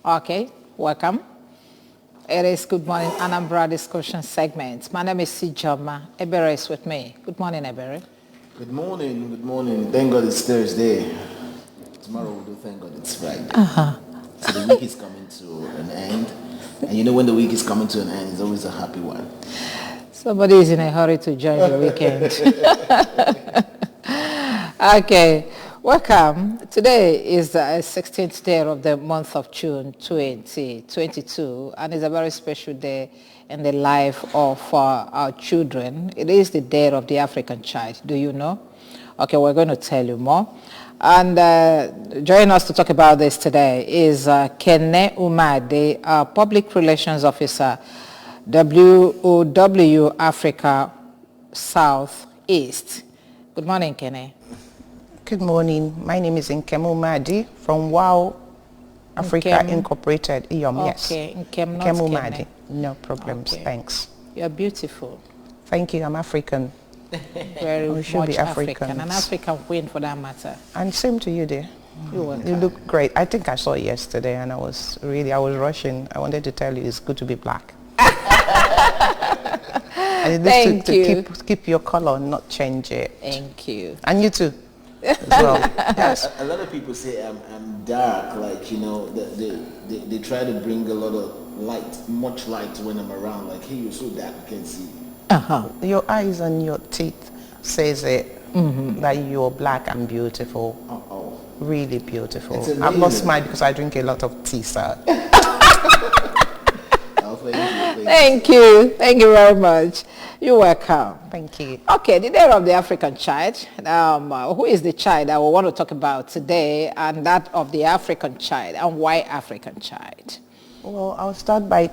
Okay, welcome. It is Good Morning Anambra discussion segment. My name is Sijoma. Ebere is with me. Good morning, Ebere. Good morning, good morning. Thank God it's Thursday. Tomorrow we'll do thank God it's Friday. So the week is coming to an end. And you know when the week is coming to an end, it's always a happy one. Somebody is in a hurry to join the weekend. Okay, welcome. Today is the 16th day of the month of June 2022, and it's a very special day in the life of our children. It is the day of the African child. Do you know? Okay, we're going to tell you more. And joining us to talk about this today is Kene Umade, Public Relations Officer, WOW Africa Southeast. Good morning, Kene. Good morning. My name is Nkemu Madi from WOW Africa Incorporated. Yes. Okay, Nkemu Madi. No problems. Okay. Thanks. You're beautiful. Thank you. I'm African. Very much African. An African queen for that matter. And same to you, dear. You look great. I think I saw it yesterday and I was rushing. I wanted to tell you it's good to be black. And Thank you. To keep your color and not change it. Thank you. And you too. As well. Yes. A lot of people say I'm dark, like, you know, they try to bring a lot of light, much light when I'm around, like, hey, you're so dark, you can't see. Your eyes and your teeth says it, that you're black and beautiful. Really beautiful. I'm not smart because I drink a lot of tea, sir. Thank you. Thank you very much. You're welcome. Thank you. Okay, the day of the African child. Who is the child that we want to talk about today, and that of the African child, and why African child? Well, I'll start by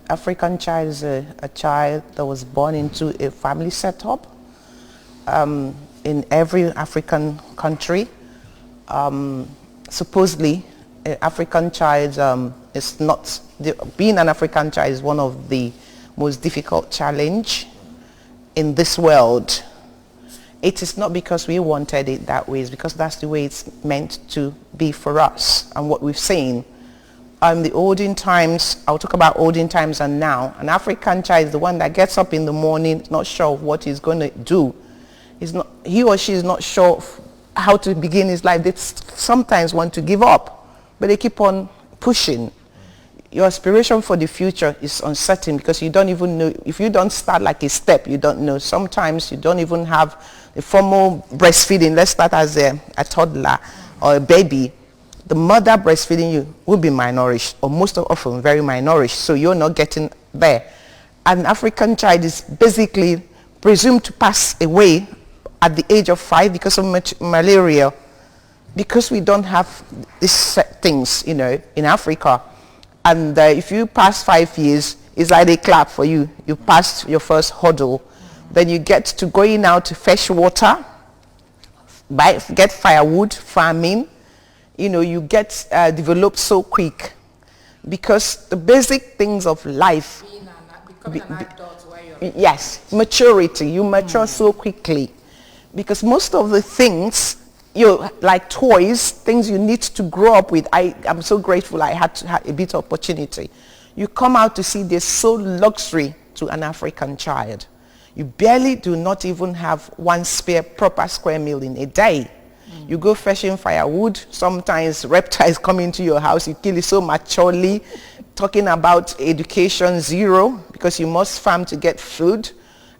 African child is a child that was born into a family setup in every African country. Supposedly, an African child is not, being an African child is one of the most difficult challenge in this world. It is not because we wanted it that way, it's because that's the way it's meant to be for us and what we've seen. The olden times, I'll talk about olden times and now. An African child is the one that gets up in the morning, not sure of what he's going to do. He or she is not sure of how to begin his life. They sometimes want to give up, but they keep on pushing. Your aspiration for the future is uncertain because you don't even know. If you don't start like a step, you don't know. Sometimes you don't even have a formal breastfeeding. Let's start as a toddler or a baby. The mother breastfeeding you will be malnourished, or most often very malnourished, so you're not getting there. An African child is basically presumed to pass away at the age of 5 because of malaria, because we don't have these things, you know, in Africa. And if you pass 5 years, it's like a clap for you. You passed your first hurdle. Then you get to going out to fetch water, get firewood, farming. You know, you get developed so quick because the basic things of life. Becoming an adult where you're... Yes, maturity. You mature so quickly because most of the things, like toys, things you need to grow up with. I'm so grateful I had to have a bit of opportunity. You come out to see there's so luxury to an African child. You barely do not even have one proper square meal in a day. You go fetching firewood, sometimes reptiles come into your house, you kill it so maturely, talking about education zero, because you must farm to get food.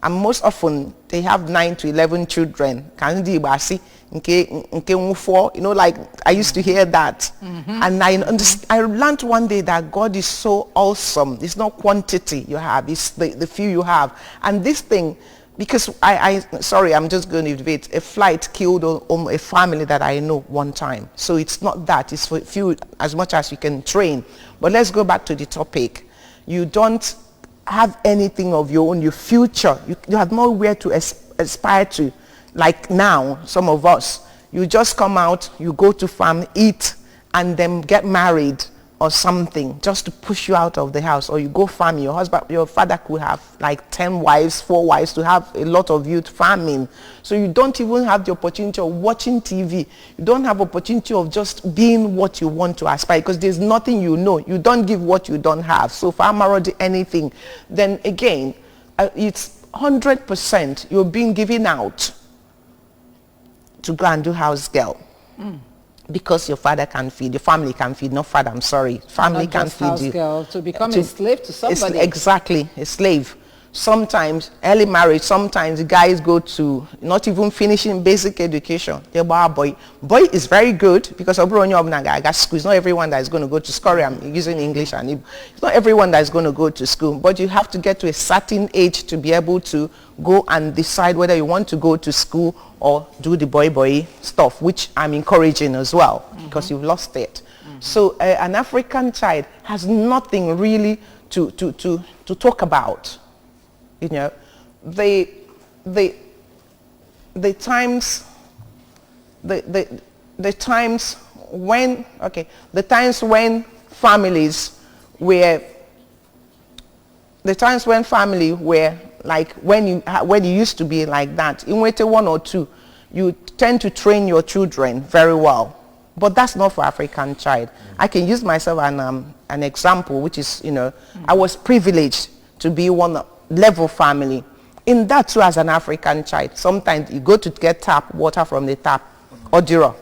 And most often, they have 9 to 11 children. You know, like, I used to hear that. And I learned one day that God is so awesome. It's not quantity you have, it's the few you have. And this thing, because sorry, I'm just going to debate. A flight killed a family that I know one time. So it's not that. It's for few, as much as you can train. But let's go back to the topic. You don't have anything of your own, your future. You have nowhere to aspire to. Like now, some of us, you just come out, you go to farm, eat, and then get married. or something just to push you out of the house, or you go farming. Your father could have like 10 wives, 4 wives, to have a lot of youth farming. So you don't even have the opportunity of watching TV. You don't have opportunity of just being what you want to aspire, because there's nothing you know. You don't give what you don't have. So for Amarodi anything, then again, it's 100% you're being given out to go and do house girl. Because your father can feed, your family can feed, not father, I'm sorry. Family Not can just feed house you. girl, to become a slave to somebody. Exactly, a slave. Sometimes early marriage, sometimes the guys go to not even finishing basic education. Boy is very good, because not everyone that is going to go to school. I'm using English, and it's not everyone that is going to go to school, but you have to get to a certain age to be able to go and decide whether you want to go to school or do the boy stuff, which I'm encouraging as well, because you've lost it. So an African child has nothing really to talk about. You know, the times when families were like when you used to be like that, in Wete 1 or 2, you tend to train your children very well. But that's not for African child. I can use myself an example, which is, you know, I was privileged to be one level family. In that too, as an African child, sometimes you go to get tap water from the tap, or Dura.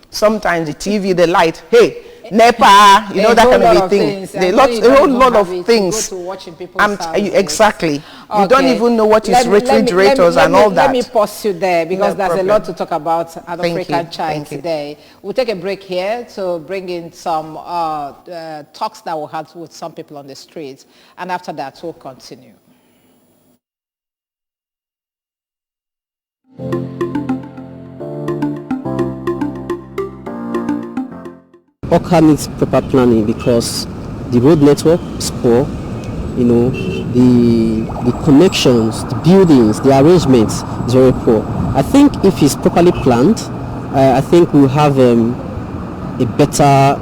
Sometimes the TV, the light, hey, NEPA, you know, that kind of a thing. A whole lot of things. Exactly. Okay. You don't even know what is refrigerators and all that. Let me pause you there, because there's a lot to talk about an African child today. We'll take a break here to bring in some talks that we had with some people on the streets. And after that, we'll continue. Oka needs proper planning, because the road network is poor, you know, the connections, the buildings, the arrangements is very poor. I think if it's properly planned, I think we'll have a better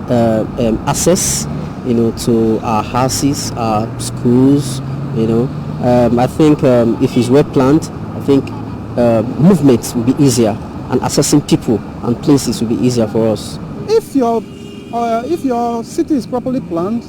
access, you know, to our houses, our schools, you know. I think if it's well planned, I think movement will be easier, and accessing people and places will be easier for us. If your city is properly planned,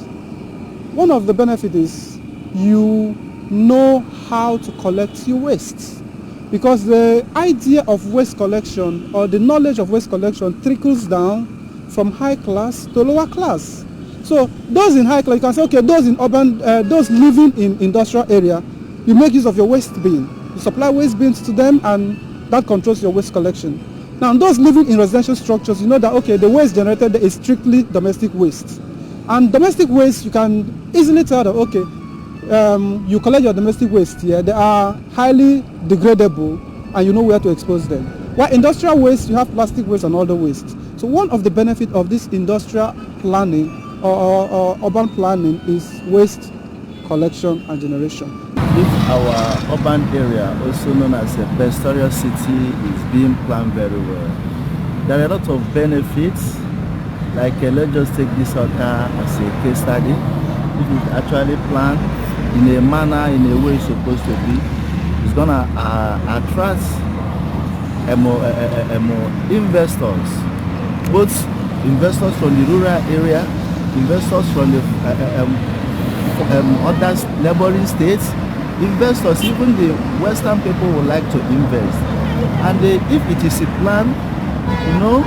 one of the benefits is you know how to collect your waste, because the idea of waste collection, or the knowledge of waste collection, trickles down from high class to lower class. So those in high class, you can say, okay, those in urban, those living in industrial area, you make use of your waste bin. You supply waste bins to them, and that controls your waste collection. Now, those living in residential structures, you know that, okay, the waste generated is strictly domestic waste. And domestic waste, you can easily tell that, okay, you collect your domestic waste here, they are highly degradable, and you know where to expose them. While industrial waste, you have plastic waste and other waste. So one of the benefits of this industrial planning or urban planning is waste collection and generation. If our urban area, also known as a pastoral city, is being planned very well, there are a lot of benefits. Like let's just take this Oka as a case study. If it's actually planned in a manner, in a way it's supposed to be, it's gonna attract more investors, both investors from the rural area, investors from the other neighboring states, investors, even the Western people would like to invest. And if it is a plan, you know,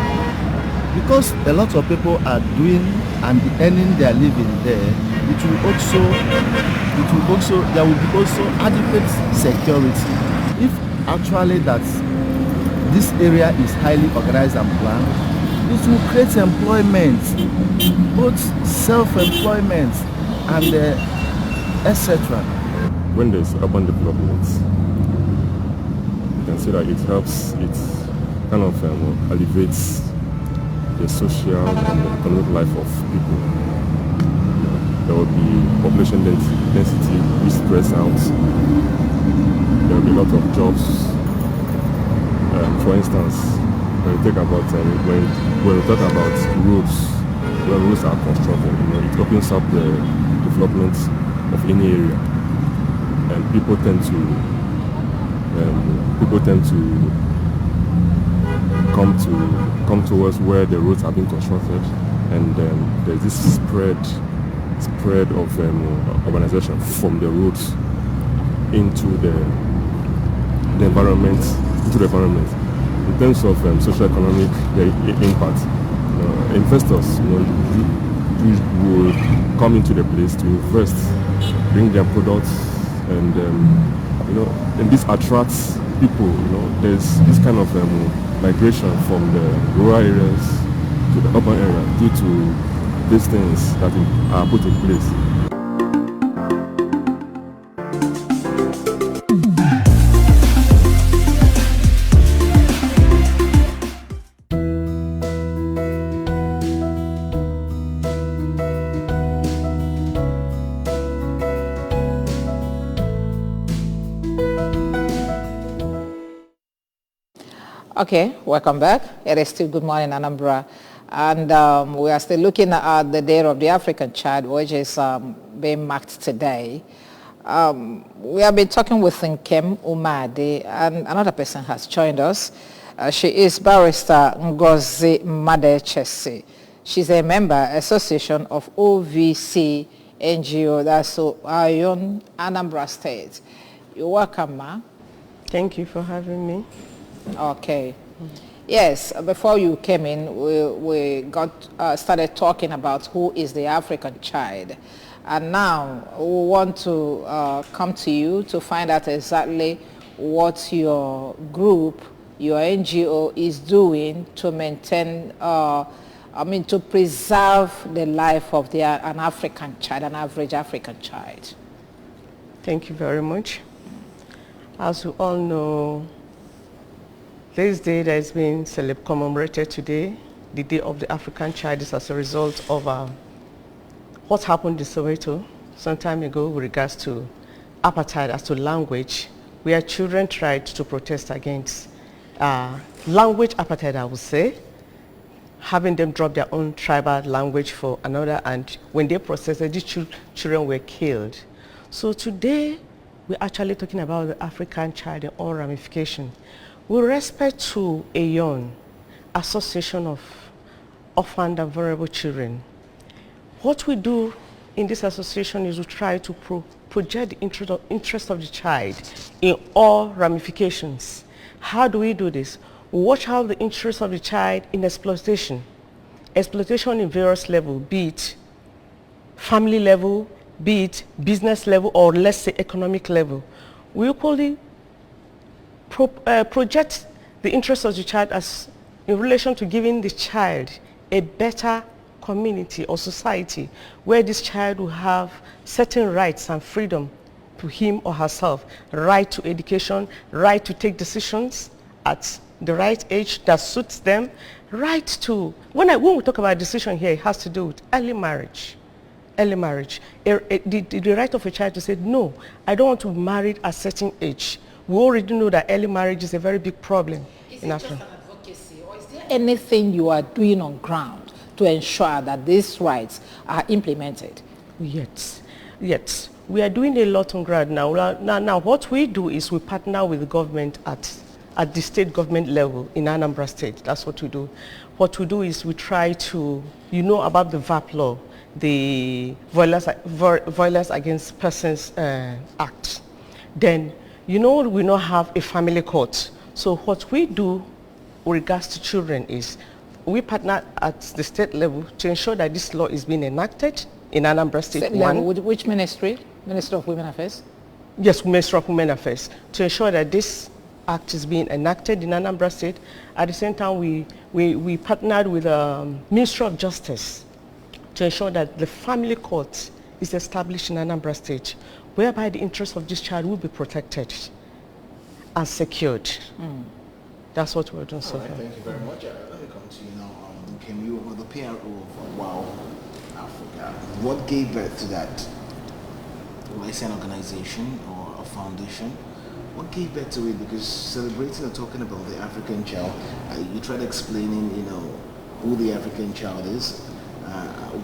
because a lot of people are doing and earning their living there, there will be also adequate security. If actually that this area is highly organized and planned, it will create employment, both self-employment and etc. When there's urban development, you can see that it helps, it kind of elevates the social and the economic life of people. There will be population density which spreads out. There will be a lot of jobs. For instance, when we talk about roads, when roads are constructed, it opens up the development of any area, and people tend to come towards where the roads have been constructed, and there's this spread of urbanization from the roads into the environment. In terms of socio-economic impact, investors will come into the place to invest, bring their products, and and this attracts people. There's this kind of migration from the rural areas to the urban area due to these things that are put in place. Okay, welcome back. It is still Good Morning Anambra, and we are still looking at the Day of the African Child, which is being marked today. We have been talking with Nkem Umade, and another person has joined us. She is Barrister Ngozi Madechesi. She's a member association of OVC NGO, that's Ayon Anambra State. You're welcome, ma. Thank you for having me. Okay. Yes, before you came in, we got started talking about who is the African child. And now we want to come to you to find out exactly what your group, your NGO is doing to maintain, to preserve the life of an African child, an average African child. Thank you very much. As you all know, this day that is being commemorated today, the Day of the African Child, is as a result of what happened in Soweto some time ago with regards to apartheid as to language, where children tried to protest against language apartheid, I would say, having them drop their own tribal language for another, and when they protested, these children were killed. So today, we're actually talking about the African child and all ramifications. With respect to AYON, Association of Orphaned and Vulnerable Children, what we do in this association is we try to project the interest of the child in all ramifications. How do we do this? We watch out the interest of the child in exploitation. Exploitation in various levels, be it family level, be it business level, or let's say economic level. We equally project the interest of the child as in relation to giving the child a better community or society where this child will have certain rights and freedom to him or herself, right to education, right to take decisions at the right age that suits them, right to, when we talk about decision here, it has to do with early marriage. The right of a child to say, no, I don't want to be married at a certain age. We already know that early marriage is a very big problem in Africa. Is it just an advocacy, or is there anything you are doing on ground to ensure that these rights are implemented? Yes. We are doing a lot on ground now. Now what we do is we partner with the government at the state government level in Anambra State. That's what we do. What we do is we try to, about the VAP law, the Violence Against Persons Act. Then, we now have a family court. So what we do with regards to children is we partner at the state level to ensure that this law is being enacted in Anambra State. State level, which ministry? Ministry of Women Affairs? Yes, Ministry of Women Affairs. To ensure that this act is being enacted in Anambra State. At the same time, we partnered with the Ministry of Justice to ensure that the family court is established in Anambra State, whereby the interests of this child will be protected and secured. That's what we're doing so far. Thank you very much. Let me come to you now. Can you, the PRO of WOW Africa, what gave birth to that? Will I say an organization or a foundation? What gave birth to it? Because celebrating and talking about the African child, you tried explaining, who the African child is,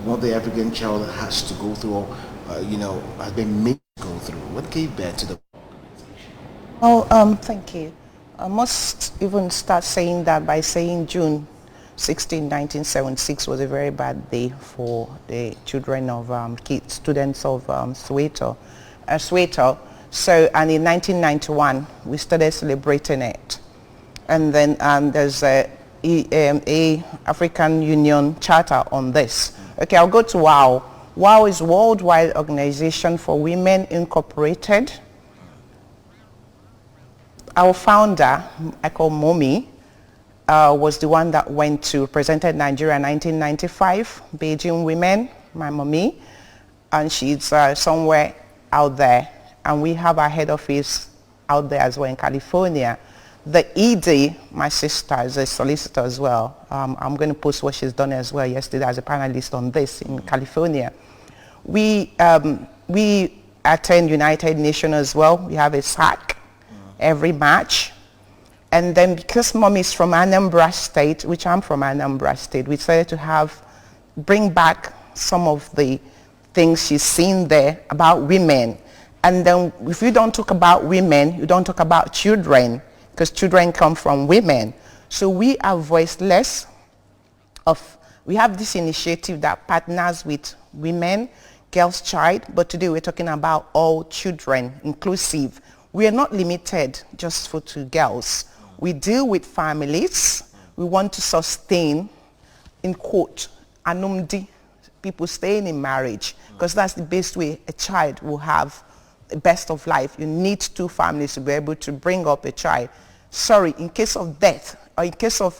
what the African child has to go through, or, has been made to go through? What gave birth to the organization? Oh, thank you. I must even start saying that by saying June 16, 1976 was a very bad day for the children of students of Soweto. So, and in 1991, we started celebrating it. And then there's a African Union Charter on this. Okay, I'll go to WOW. WOW is Worldwide Organization for Women Incorporated. Our founder, I call Momi, was the one that went to represented Nigeria in 1995, Beijing Women, my mommy, and she's somewhere out there. And we have our head office out there as well in California. The ED, my sister, is a solicitor as well. I'm going to post what she's done as well yesterday as a panelist on this in California. We attend United Nations as well. We have a SAC every March. And then because Mom is from Anambra State, which I'm from Anambra State, we decided to bring back some of the things she's seen there about women. And then if you don't talk about women, you don't talk about children, because children come from women. So we are voiceless. We have this initiative that partners with women, Girls Child, but today we're talking about all children, inclusive. We are not limited just to girls. We deal with families. We want to sustain, in quote, anumdi, people staying in marriage, because that's the best way a child will have the best of life. You need two families to be able to bring up a child. Sorry, in case of death or in case of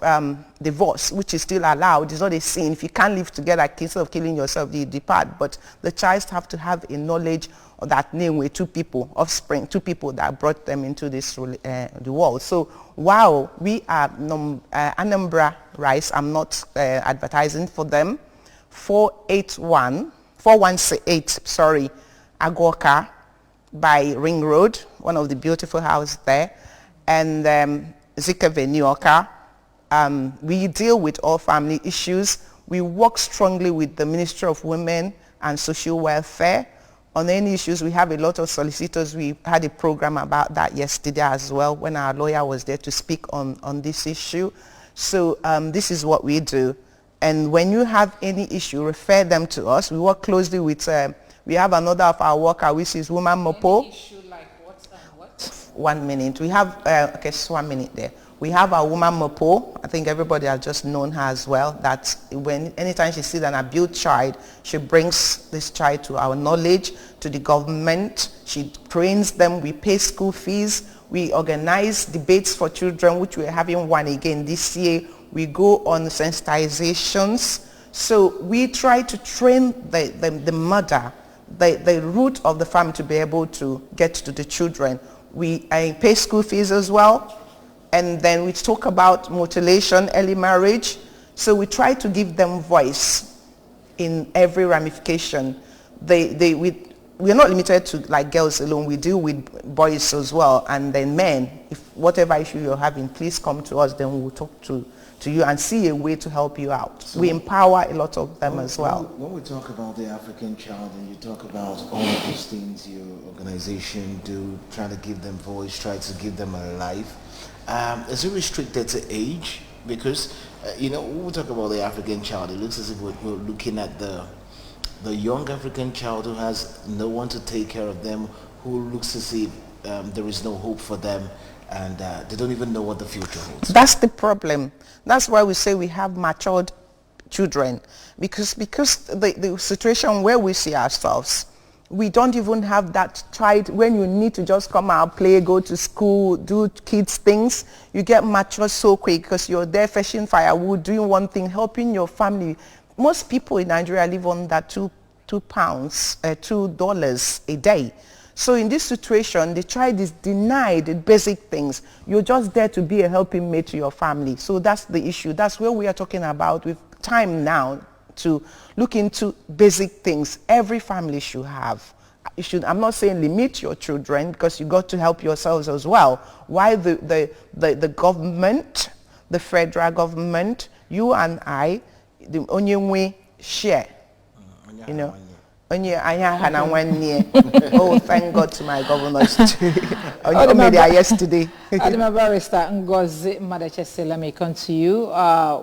divorce, which is still allowed, it's not a sin. If you can't live together, instead of killing yourself, you depart. But the child have to have a knowledge of that name with two people, offspring, two people that brought them into this the world. So, wow, we are Anambra Rice. I'm not advertising for them. 418, Agoka by Ring Road, one of the beautiful houses there, and Zika Venioka. We deal with all family issues. We work strongly with the Ministry of Women and Social Welfare. On any issues, we have a lot of solicitors. We had a program about that yesterday as well when our lawyer was there to speak on this issue. So this is what we do. And when you have any issue, refer them to us. We work closely with, we have another of our worker, which is Woman Mopo. Any issue like what and what? 1 minute. We have, okay, just 1 minute there. We have our Woman Mopo. I think everybody has just known her as well. That anytime she sees an abused child, she brings this child to our knowledge, to the government. She trains them. We pay school fees. We organize debates for children, which we're having one again this year. We go on sensitizations. So we try to train the mother, the root of the family, to be able to get to the children. We pay school fees as well. And then we talk about mutilation, early marriage. So we try to give them voice in every ramification. We're not limited to like girls alone. We deal with boys as well. And then men, if whatever issue you're having, please come to us. Then we'll talk to you and see a way to help you out. So we empower a lot of them as well. When we talk about the African child and you talk about all of those things your organization do, trying to give them voice, try to give them a life, is it restricted to age? Because, when we talk about the African child, it looks as if we're looking at the young African child who has no one to take care of them, who looks as if there is no hope for them, and they don't even know what the future holds. That's the problem. That's why we say we have matured children, because the situation where we see ourselves, we don't even have that child when you need to just come out, play, go to school, do kids things. You get matured so quick because you're there fetching firewood, doing one thing, helping your family. Most people in Nigeria live on that $2 a day. So in this situation, the child is denied the basic things. You're just there to be a helping mate to your family. So that's the issue. That's where we are talking about with time now to look into basic things every family should have. I'm not saying limit your children, because you got to help yourselves as well. Why the government, the federal government, you and I, the only way share, you know. Oh, thank God to my governors too. Yesterday. Adima Barrister Ngozi Madachese, let me come to you.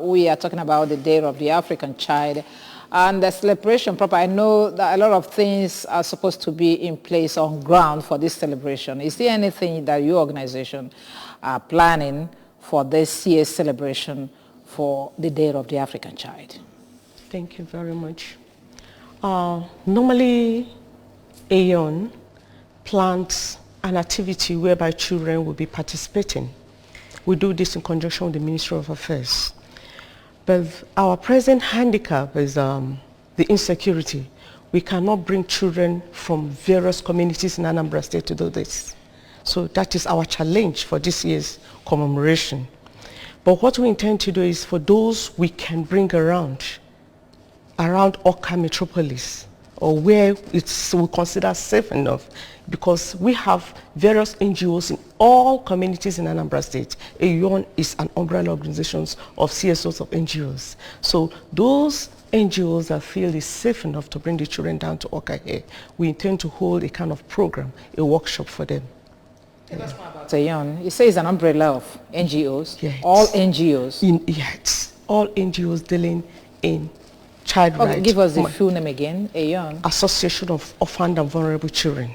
We are talking about the Day of the African Child and the celebration proper. I know that a lot of things are supposed to be in place on ground for this celebration. Is there anything that your organization are planning for this year's celebration for the Day of the African Child? Thank you very much. Normally, AON plans an activity whereby children will be participating. We do this in conjunction with the Ministry of Affairs. But our present handicap is the insecurity. We cannot bring children from various communities in Anambra State to do this. So that is our challenge for this year's commemoration. But what we intend to do is for those we can bring around Awka Metropolis, or where it's we consider safe enough, because we have various NGOs in all communities in Anambra State. AON is an umbrella organization of CSOs of NGOs. So those NGOs that feel it's safe enough to bring the children down to Awka here, we intend to hold a kind of program, a workship for them. That's more about AON. You say it's an umbrella of NGOs? Yes. All NGOs? Yes, all NGOs dealing in child rights. Give us the full name again, AON. Association of Orphaned and Vulnerable Children.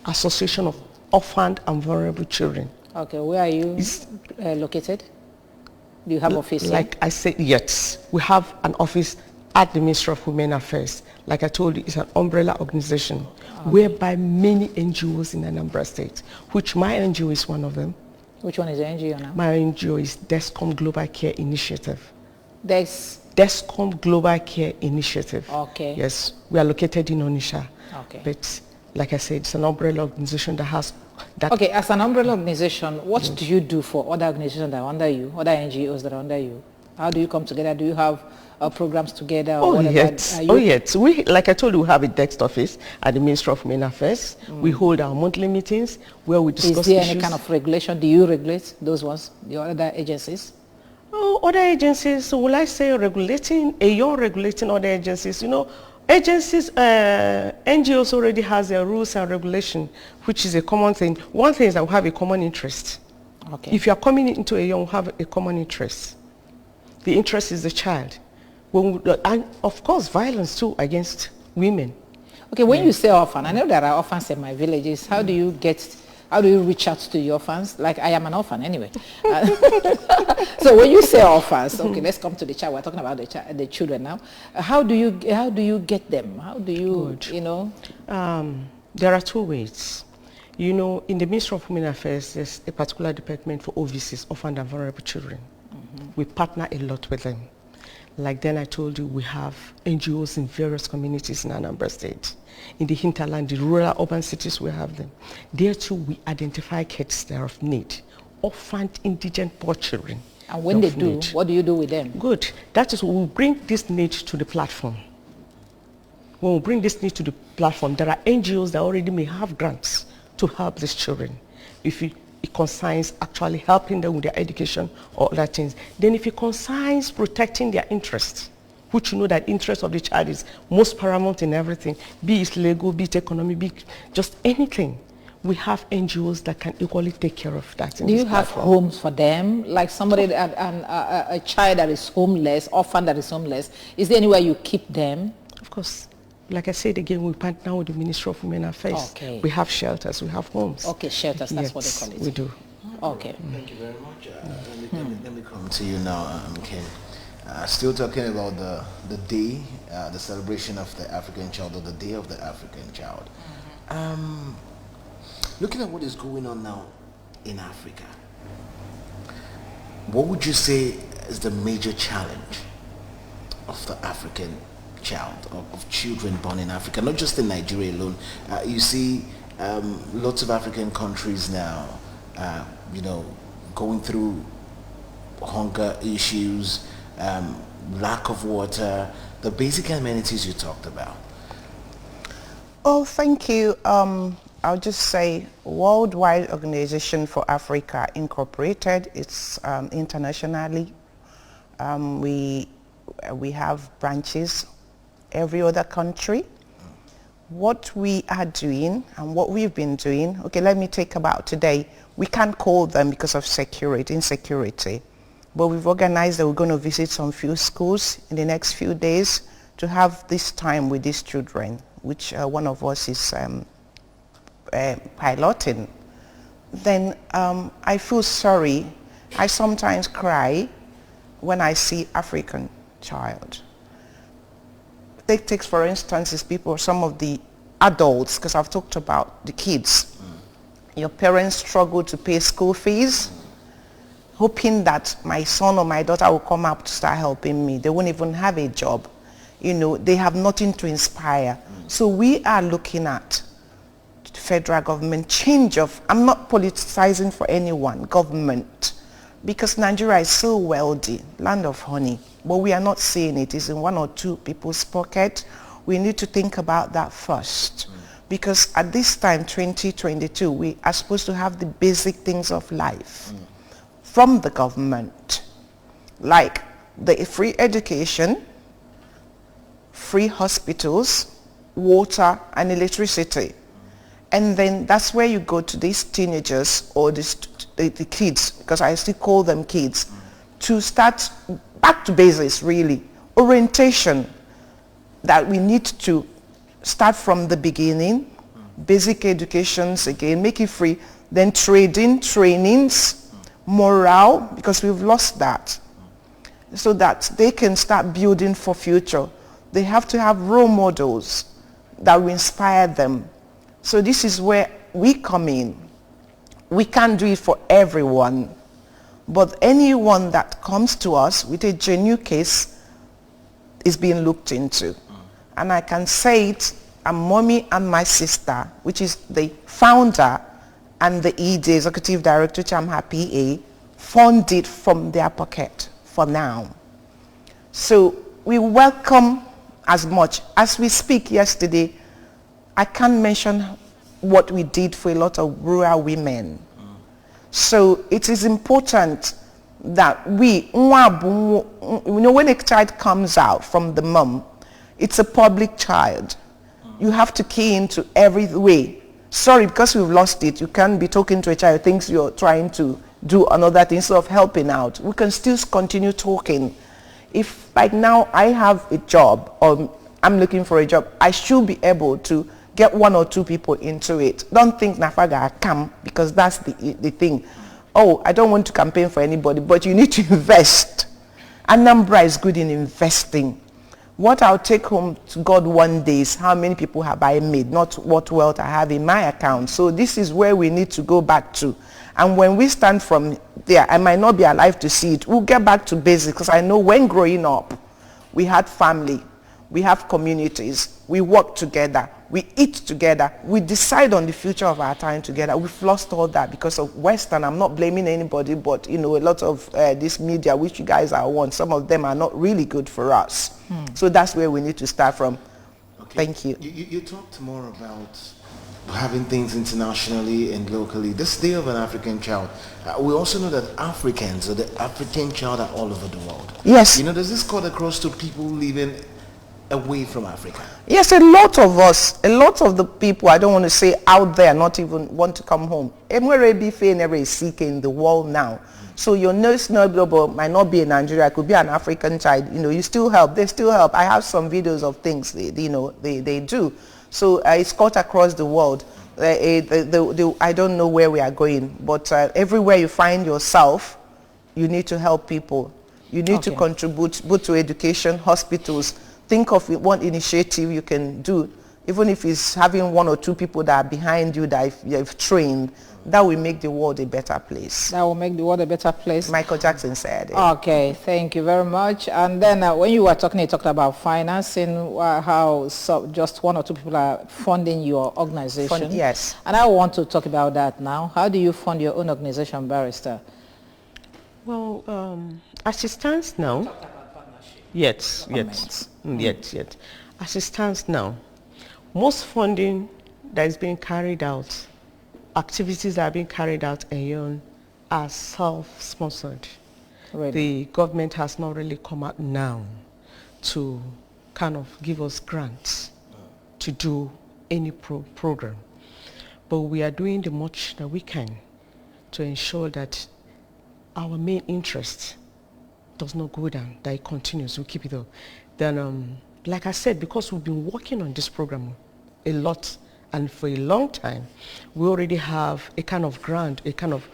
Association of Orphaned and Vulnerable Children. Okay, where are you located? Do you have office here? Like I said, yes. We have an office at the Ministry of Women Affairs. Like I told you, it's an umbrella organization whereby many NGOs in Anambra State, which my NGO is one of them. Which one is the NGO now? My NGO is DESCOM Global Care Initiative. DESCOM Global Care Initiative. Okay. Yes, we are located in Onitsha. Okay. But like I said, it's an umbrella organization that has that. Okay, as an umbrella organization, what do you do for other organizations that are under you, other NGOs that are under you? How do you come together? Do you have programs together? Or yes. Oh, yes. We, like I told you, we have a desk office at the Ministry of Women Affairs. We hold our monthly meetings where we discuss issues. Is there any kind of regulation? Do you regulate those ones, the other agencies? Oh, other agencies, so will I say regulating, AON regulating other agencies? You know, agencies, NGOs already has their rules and regulation, which is a common thing. One thing is that we have a common interest. Okay. If you are coming into AON, we have a common interest. The interest is the child. And of course, violence too against women. Okay, when you say orphan, I know there are orphans in my villages. How do you reach out to the orphans? Like, I am an orphan anyway. So when you say orphans, okay, let's come to the child. We're talking about the children now. How do you get them? How do you, you know? There are two ways. You know, in the Ministry of Women Affairs, there's a particular department for OVCs, orphaned and vulnerable children. We partner a lot with them. Like then I told you, we have NGOs in various communities in Anambra State. In the hinterland, the rural urban cities, we have them. There too, we identify kids that are of need, orphaned, indigent, poor children. And when they do, what do you do with them? Good. That is when we bring this need to the platform. When we bring this need to the platform, there are NGOs that already may have grants to help these children. If it concerns actually helping them with their education or other things. Then if it concerns protecting their interests, which you know that interest of the child is most paramount in everything, be it legal, be it economic, be it just anything, we have NGOs that can equally take care of that. Do you have homes for them? Like somebody, a child that is homeless, orphan that is homeless, is there anywhere you keep them? Of course. Like I said again, we partner with the Ministry of Women Affairs. Okay. We have shelters, we have homes. Okay, shelters, that's yes, what they call it. We do. Okay. Thank you very much. Let me come to you now, Ken. Still talking about the day, the celebration of the African child, or the Day of the African Child. Looking at what is going on now in Africa, what would you say is the major challenge of the African child, of children born in Africa, not just in Nigeria alone? You see lots of African countries now, you know, going through hunger issues, lack of water, the basic amenities you talked about. Oh, thank you. I'll just say Worldwide Organization for Africa Incorporated. It's internationally. We have branches every other country. What we are doing and what we've been doing, okay, let me take about today. We can't call them because of insecurity. But we've organized that we're going to visit some few schools in the next few days to have this time with these children, which one of us is piloting. Then I feel sorry. I sometimes cry when I see African child. Take for instance, some of the adults, because I've talked about the kids. Your parents struggle to pay school fees, hoping that my son or my daughter will come up to start helping me. They won't even have a job. They have nothing to inspire. So we are looking at the federal government change of, I'm not politicizing for anyone, government, because Nigeria is so wealthy, land of honey, but we are not seeing it. It's in one or two people's pocket. We need to think about that first. Because at this time, 2022, we are supposed to have the basic things of life from the government, like the free education, free hospitals, water and electricity. And then that's where you go to these teenagers or the kids, because I still call them kids, to start back to basics, really. Orientation, that we need to start from the beginning, basic educations again, make it free, then trading, trainings, morale, because we've lost that, so that they can start building for future. They have to have role models that will inspire them. So this is where we come in. We can't do it for everyone, but anyone that comes to us with a genuine case is being looked into. And I can say it, and mommy and my sister, which is the founder and the ED, Executive Director, which I'm happy fund it from their pocket for now. So we welcome as much. As we speak yesterday, I can't mention what we did for a lot of rural women. So it is important that we, when a child comes out from the mom, it's a public child. You have to key into every way. Sorry, because we've lost it, you can't be talking to a child who thinks you're trying to do another thing instead of helping out. We can still continue talking. If like now I have a job or I'm looking for a job, I should be able to get one or two people into it. Don't think Nafaga come, because that's the thing. Oh, I don't want to campaign for anybody, but you need to invest. Anambra is good in investing. What I'll take home to God one day is how many people have I made, not what wealth I have in my account. So this is where we need to go back to. And when we stand from there, I might not be alive to see it. We'll get back to basics, because I know when growing up, we had family, we have communities, we work together, we eat together, we decide on the future of our time together. We've lost all that because of Western. I'm not blaming anybody, but a lot of this media, which you guys are on, some of them are not really good for us. So that's where we need to start from. Okay. Thank you. You talked more about having things internationally and locally. This Day of an African Child, we also know that Africans or the African child are all over the world. Yes. Does this cut across to people living away from Africa? Yes, a lot of us, a lot of the people, I don't want to say out there, not even want to come home. Everybody is sick in the world now. So your nurse might not be in Nigeria, it could be an African child. You still help, they still help. I have some videos of things they do. So it's cut across the world. I don't know where we are going, but everywhere you find yourself, you need to help people. You need to contribute both to education, hospitals. Think of one initiative you can do, even if it's having one or two people that are behind you that you've trained. That will make the world a better place. That will make the world a better place. Michael Jackson said it. Okay, thank you very much. And then when you were talking, you talked about financing, how just one or two people are funding your organization. Yes. And I want to talk about that now. How do you fund your own organization, Barrister? Well, as it stands now, yet. As it stands now, most funding that is being carried out, activities that are being carried out in are self-sponsored. Really? The government has not really come out now to kind of give us grants to do any program. But we are doing the much that we can to ensure that our main interest does not go down, that it continues, we keep it up. Then, like I said, because we've been working on this program a lot and for a long time, we already have a kind of grant, a kind of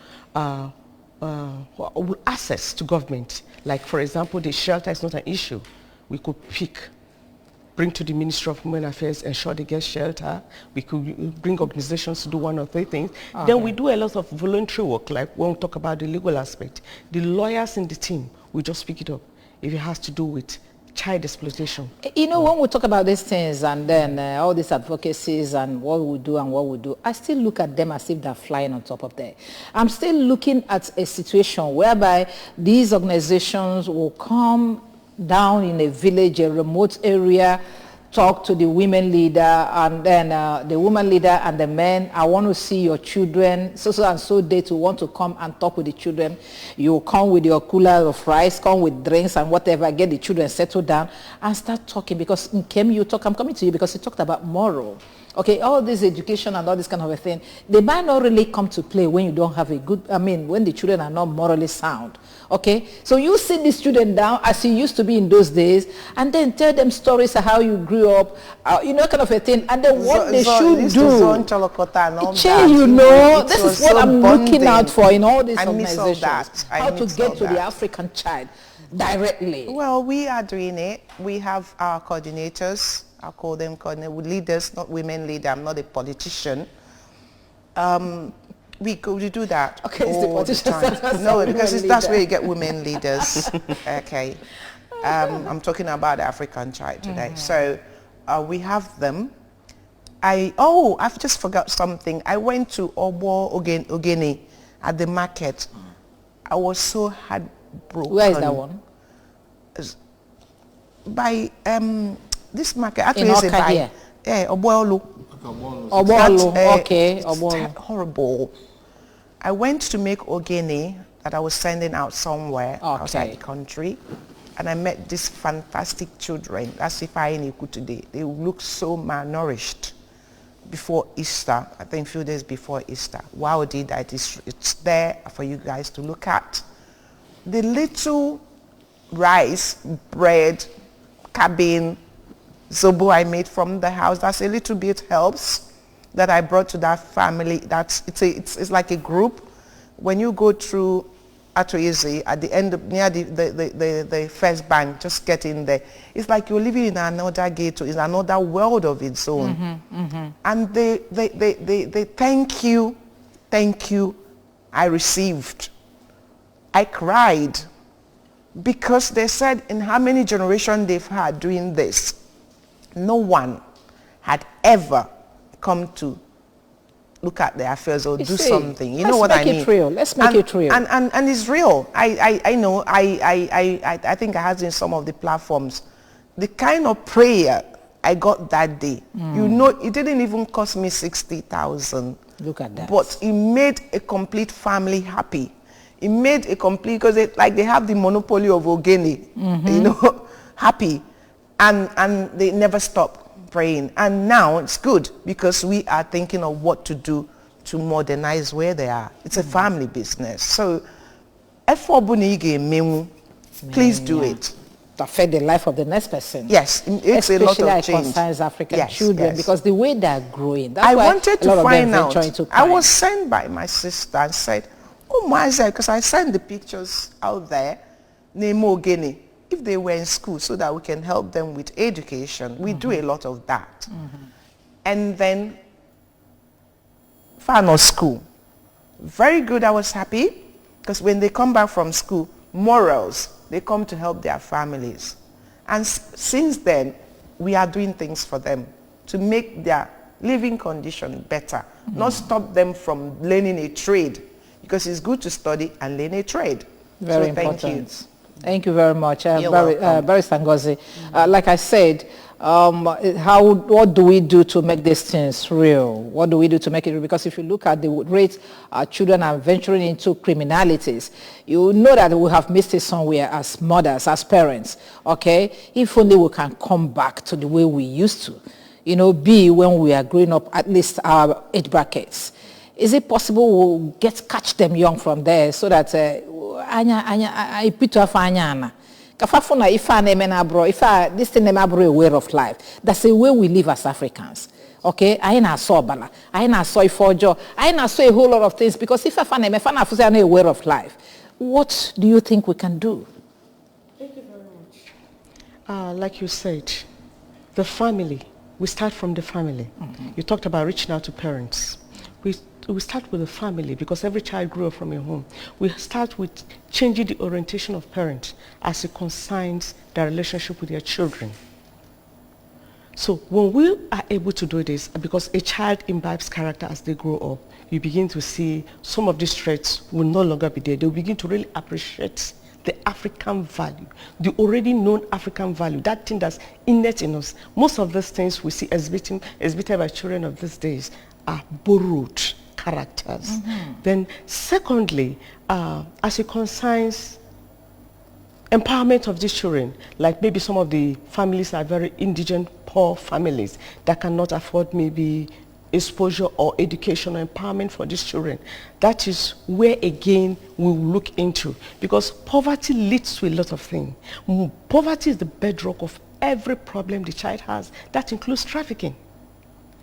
access to government. Like, for example, the shelter is not an issue. We could bring to the Ministry of Women Affairs, ensure they get shelter. We could bring organizations to do one or three things. Okay. Then we do a lot of voluntary work, like when we talk about the legal aspect. The lawyers in the team, we just pick it up if it has to do with child exploitation. You know, when we talk about these things and then all these advocacies and what we do, I still look at them as if they're flying on top of there. I'm still looking at a situation whereby these organizations will come down in a village, a remote area, talk to the women leader, and then the woman leader and the men, I want to see your children, so and so date, you want to come and talk with the children. You come with your cooler of rice, come with drinks and whatever, get the children settled down and start talking, because in Kem you talk, I'm coming to you because you talked about moral. Okay, all this education and all this kind of a thing, they might not really come to play when you don't have a good, when the children are not morally sound. Okay, so you sit the student down as you used to be in those days, and then tell them stories of how you grew up, kind of a thing, and then what they should do. This is what I'm looking out for in all these organizations. How to get to the African child directly. Well, we are doing it. We have our coordinators. I call them leaders, not women leader. I'm not a politician. We do that all the time. No, because that's where you get women leaders. Okay. I'm talking about the African child today. So we have them. I've just forgot something. I went to Ogeni at the market. I was so heartbroken. Where is that one? By this market, actually, is by Obuolu. Okay. It's horrible. I went to make Ogene that I was sending out somewhere outside the country, and I met these fantastic children. That's if I knew today. They look so malnourished before Easter. I think a few days before Easter. Wow, it's there for you guys to look at. The little rice, bread, cabin, zobo I made from the house, that's a little bit helps, that I brought to that family. It's like a group. When you go through Atoizi at the end, near the first bank, just get in there. It's like you're living in another ghetto, in another world of its own. And they thank you. I received. I cried because they said in how many generations they've had doing this, no one had ever come to look at their affairs or do something. You know what I mean? Let's make it real. And it's real. I know. I think I had in some of the platforms. The kind of prayer I got that day, it didn't even cost me 60,000. Look at that. But it made a complete family happy. It made a complete, because they have the monopoly of Ogene, happy. And they never stop praying. And now it's good because we are thinking of what to do to modernize where they are. It's a family business. So, please do it. To affect the life of the next person. Yes, it's a lot of change. Concerns African children, because the way they're growing. That's I why wanted to find out. I was sent by my sister and said, oh my God, because I sent the pictures out there, Nemo Guinea, if they were in school, so that we can help them with education. We do a lot of that. And then final school. Very good, I was happy, because when they come back from school, morals, they come to help their families. And since then, we are doing things for them to make their living condition better, not stop them from learning a trade, because it's good to study and learn a trade. Very so important. Thank you. Thank you very much, You're welcome. Barrister Ngozi. Like I said, what do we do to make these things real? What do we do to make it real? Because if you look at the rate our children are venturing into criminalities, you know that we have missed it somewhere as mothers, as parents, okay? If only we can come back to the way we used to, be when we are growing up, at least our age brackets. Is it possible we'll catch them young from there so that this thing a way of life? That's the way we live as Africans. Okay, I saw bala, I saw Ifojo, I saw a whole lot of things, because if I find a way of life, what do you think we can do? Thank you very much. Like you said, the family, we start from the family. You talked about reaching out to parents. We start with the family, because every child grew up from a home. We start with changing the orientation of parents as it concerns their relationship with their children. So when we are able to do this, because a child imbibes character as they grow up, you begin to see some of these traits will no longer be there. They'll begin to really appreciate the African value, the already known African value, that thing that's innate in us. Most of these things we see exhibited by children of these days are borrowed characters. Then secondly, as it concerns empowerment of these children, like maybe some of the families are very indigent, poor families that cannot afford maybe exposure or education or empowerment for these children. That is where again we'll look into, because poverty leads to a lot of things. Poverty is the bedrock of every problem the child has. That includes trafficking.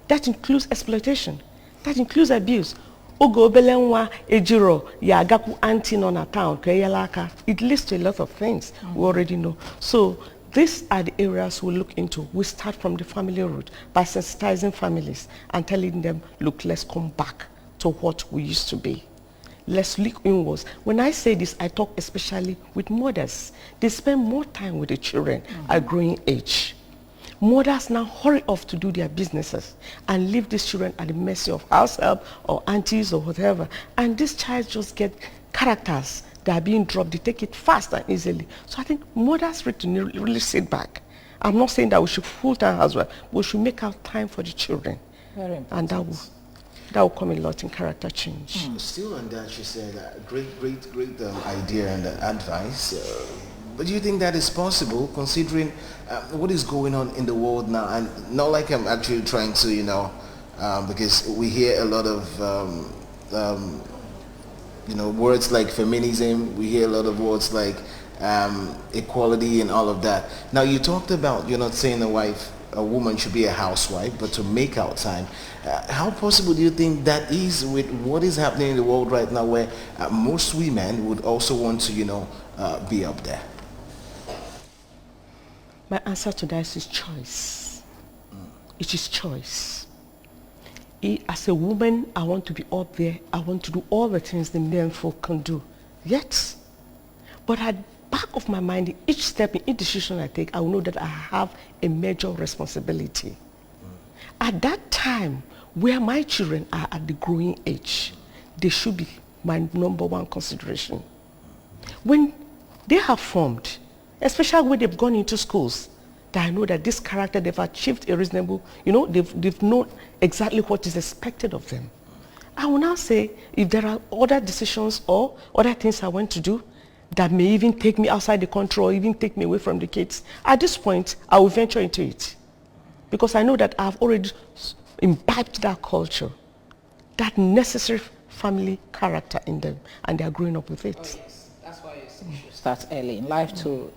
That includes exploitation. That includes abuse. It leads to a lot of things we already know. So these are the areas we look into. We start from the family root by sensitizing families and telling them, look, let's come back to what we used to be. Let's look inwards. When I say this, I talk especially with mothers. They spend more time with the children at growing age. Mothers now hurry off to do their businesses and leave these children at the mercy of house help or aunties or whatever. And these child just get characters that are being dropped. They take it fast and easily. So I think mothers really sit back. I'm not saying that we should full-time as well, but we should make out time for the children. Very important. And that will come a lot in character change. Still on that, you said great idea and advice. But do you think that is possible, considering what is going on in the world now? And not like I'm actually trying to, because we hear a lot of, words like feminism. We hear a lot of words like equality and all of that. Now, you talked about you're not saying a woman should be a housewife, but to make out time. How possible do you think that is with what is happening in the world right now, where most women would also want to, be up there? My answer to that is choice. It is choice. As a woman, I want to be up there. I want to do all the things the men folk can do. Yet, but at the back of my mind, each step, in each decision I take, I will know that I have a major responsibility. At that time, where my children are at the growing age, they should be my number one consideration. When they have formed, especially when they've gone into schools, that I know that this character, they've achieved a reasonable, they've known exactly what is expected of them. I will now say, if there are other decisions or other things I want to do that may even take me outside the country or even take me away from the kids, at this point, I will venture into it. Because I know that I've already imbibed that culture, that necessary family character in them, and they are growing up with it. Oh, yes. That's why you should start early in life to,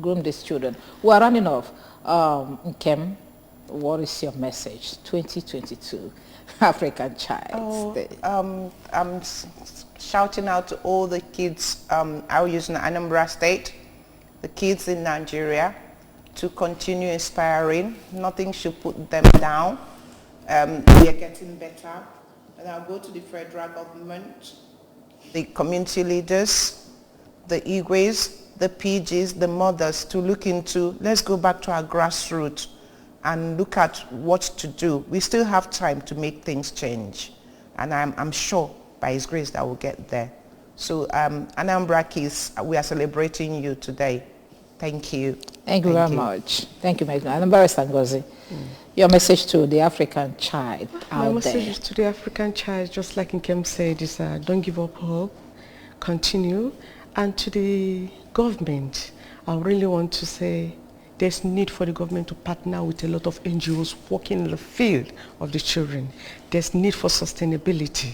groom these children. We are running off. Nkem, what is your message? 2022, African Child's Day. I'm shouting out to all the kids, I will use in Anambra State, the kids in Nigeria, to continue inspiring. Nothing should put them down. We are getting better. And I'll go to the federal government, the community leaders, the Igwes, the PGs, the mothers, to look into, let's go back to our grassroots and look at what to do. We still have time to make things change. And I'm sure by His grace that we'll get there. So Anambra Kids, we are celebrating you today. Thank you. Thank you very much. Thank you, Megan. Anambra Ngozi. Your message to the African child out there. My message to the African child, just like Nkem said, is don't give up hope, continue. And to the government, I really want to say there's need for the government to partner with a lot of NGOs working in the field of the children. There's need for sustainability.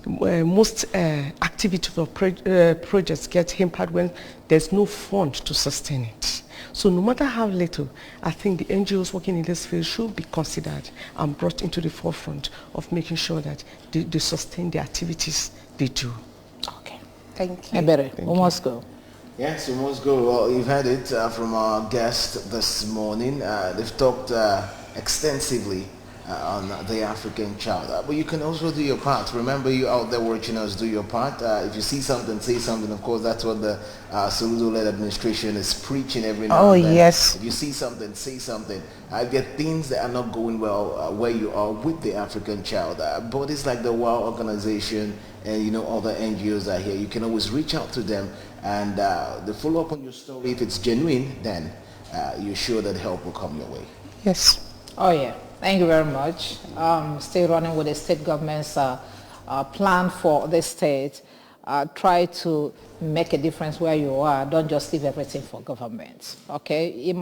Most activities or projects get hampered when there's no fund to sustain it. So no matter how little, I think the NGOs working in this field should be considered and brought into the forefront of making sure that they sustain the activities they do. Okay. Thank you. We must go. Yes, we must go. Well, you've heard it from our guest this morning. They've talked extensively on the African child. But you can also do your part. Remember, you out there watching us, do your part. If you see something, say something. Of course, that's what the Soludo-led administration is preaching every now and then. Oh, yes. If you see something, say something. If there are things that are not going well where you are with the African child, bodies like the WOW organization and other NGOs are here. You can always reach out to them, and they follow up on your story. If it's genuine, then you're sure that help will come your way. Yes. Oh yeah, thank you very much. Stay running with the state government's plan for the state. Try to make a difference where you are. Don't just leave everything for government. Okay?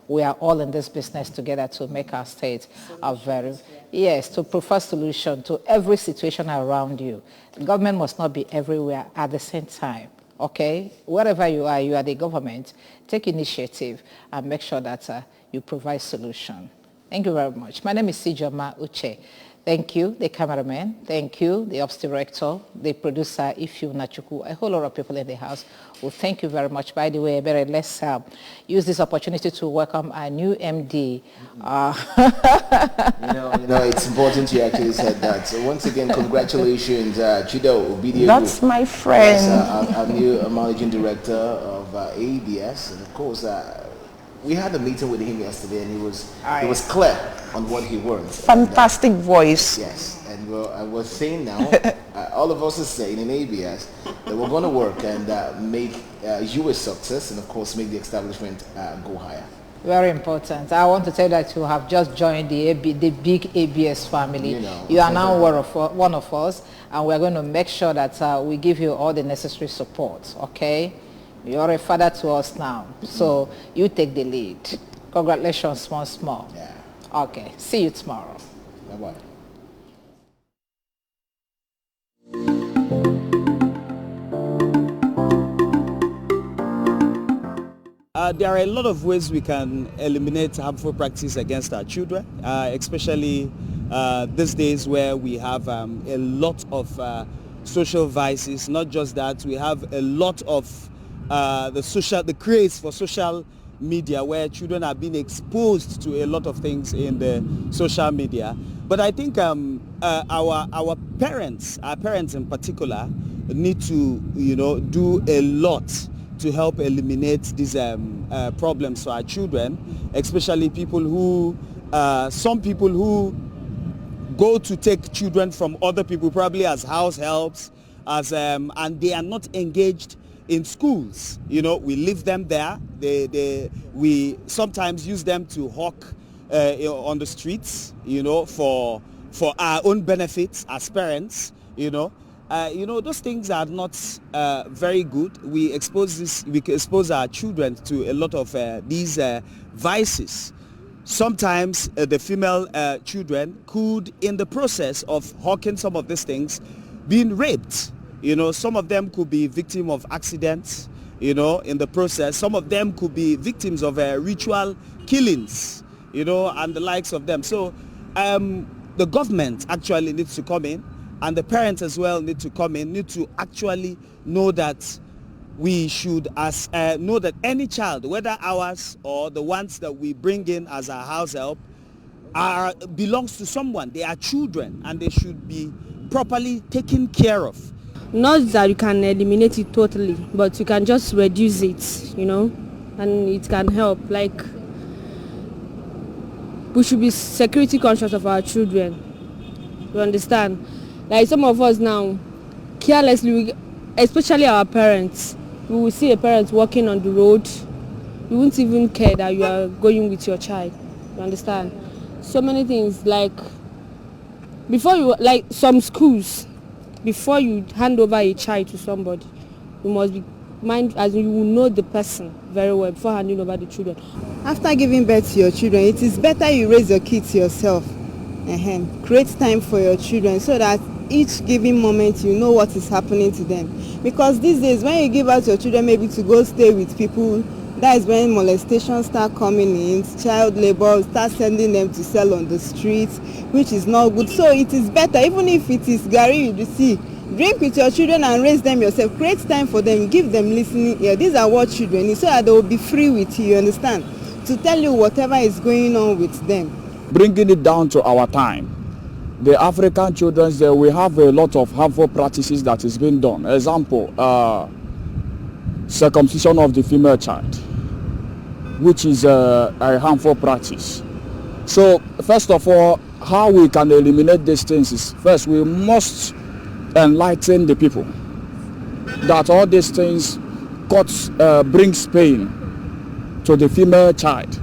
We are all in this business together to make our state to provide solution to every situation around you. The government must not be everywhere at the same time. Okay? Wherever you are the government. Take initiative and make sure that you provide solution. Thank you very much. My name is Sijoma Uche. Thank you, the cameraman. Thank you, the ops director, the producer, Ifyu Nachuku, a whole lot of people in the house. Well, thank you very much. By the way, let's use this opportunity to welcome our new MD. It's important you actually said that. So once again, congratulations, Chido Obidio. That's my friend. Yes, our new managing director of ABS. And of course, we had a meeting with him yesterday, and he was clear on what he wants. Fantastic voice. Yes, and I was saying now, all of us are saying in ABS that we're going to work and make you a success, and of course make the establishment go higher. Very important. I want to tell you that you have just joined the big ABS family. You are now one of us, and we're going to make sure that we give you all the necessary support. Okay. You're a father to us now, so you take the lead. Congratulations, small. Yeah. Okay, see you tomorrow. Bye-bye. There are a lot of ways we can eliminate harmful practice against our children, especially these days where we have a lot of social vices. Not just that, we have a lot of the craze for social media where children are being exposed to a lot of things in the social media. But I think our parents in particular need to do a lot to help eliminate these problems for our children, especially some people who go to take children from other people, probably as house helps, and they are not engaged in schools. We leave them there. We sometimes use them to hawk on the streets, for our own benefits as parents. Those things are not very good. We expose our children to a lot of these vices. Sometimes the female children could, in the process of hawking some of these things, being raped. Some of them could be victims of accidents, in the process. Some of them could be victims of ritual killings, and the likes of them. So the government actually needs to come in, and the parents as well need to come in, need to actually know that we should know that any child, whether ours or the ones that we bring in as our house help, belongs to someone. They are children, and they should be properly taken care of. Not that you can eliminate it totally, but you can just reduce it, and it can help. Like, we should be security conscious of our children. You understand? Like some of us now, carelessly, especially our parents. We will see a parent walking on the road. You won't even care that you are going with your child. You understand? So many things, like before you, like some schools, before you hand over a child to somebody, you must be as you will know the person very well before handing over the children. After giving birth to your children, it is better you raise your kids yourself. Create time for your children so that each given moment you know what is happening to them. Because these days when you give out your children maybe to go stay with people, that is when molestation start coming in, child labor, start sending them to sell on the streets, which is not good. So it is better, even if it is Gary you see, drink with your children and raise them yourself. Create time for them, give them listening ear. These are what children need, so that they will be free with you, understand? To tell you whatever is going on with them. Bringing it down to our time, the African children there, we have a lot of harmful practices that is being done. Example, circumcision of the female child, which is a harmful practice. So first of all, how we can eliminate these things is, first we must enlighten the people that all these things brings pain to the female child,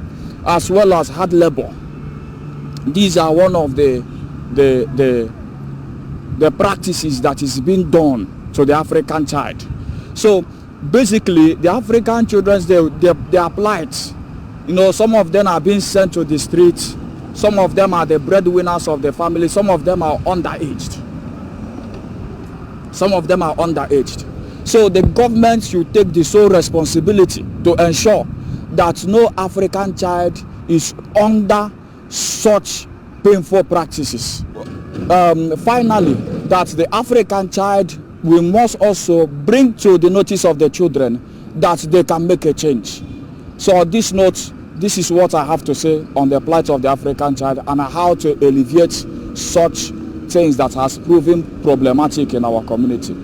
as well as hard labor. These are one of the practices that is being done to the African child. So basically, the African children, they are plight. You know, some of them are being sent to the streets. Some of them are the breadwinners of the family. Some of them are underaged. Some of them are underaged. So the government should take the sole responsibility to ensure that no African child is under such painful practices. Finally, that the African child, we must also bring to the notice of the children that they can make a change. So on this note, this is what I have to say on the plight of the African child and how to alleviate such things that has proven problematic in our community.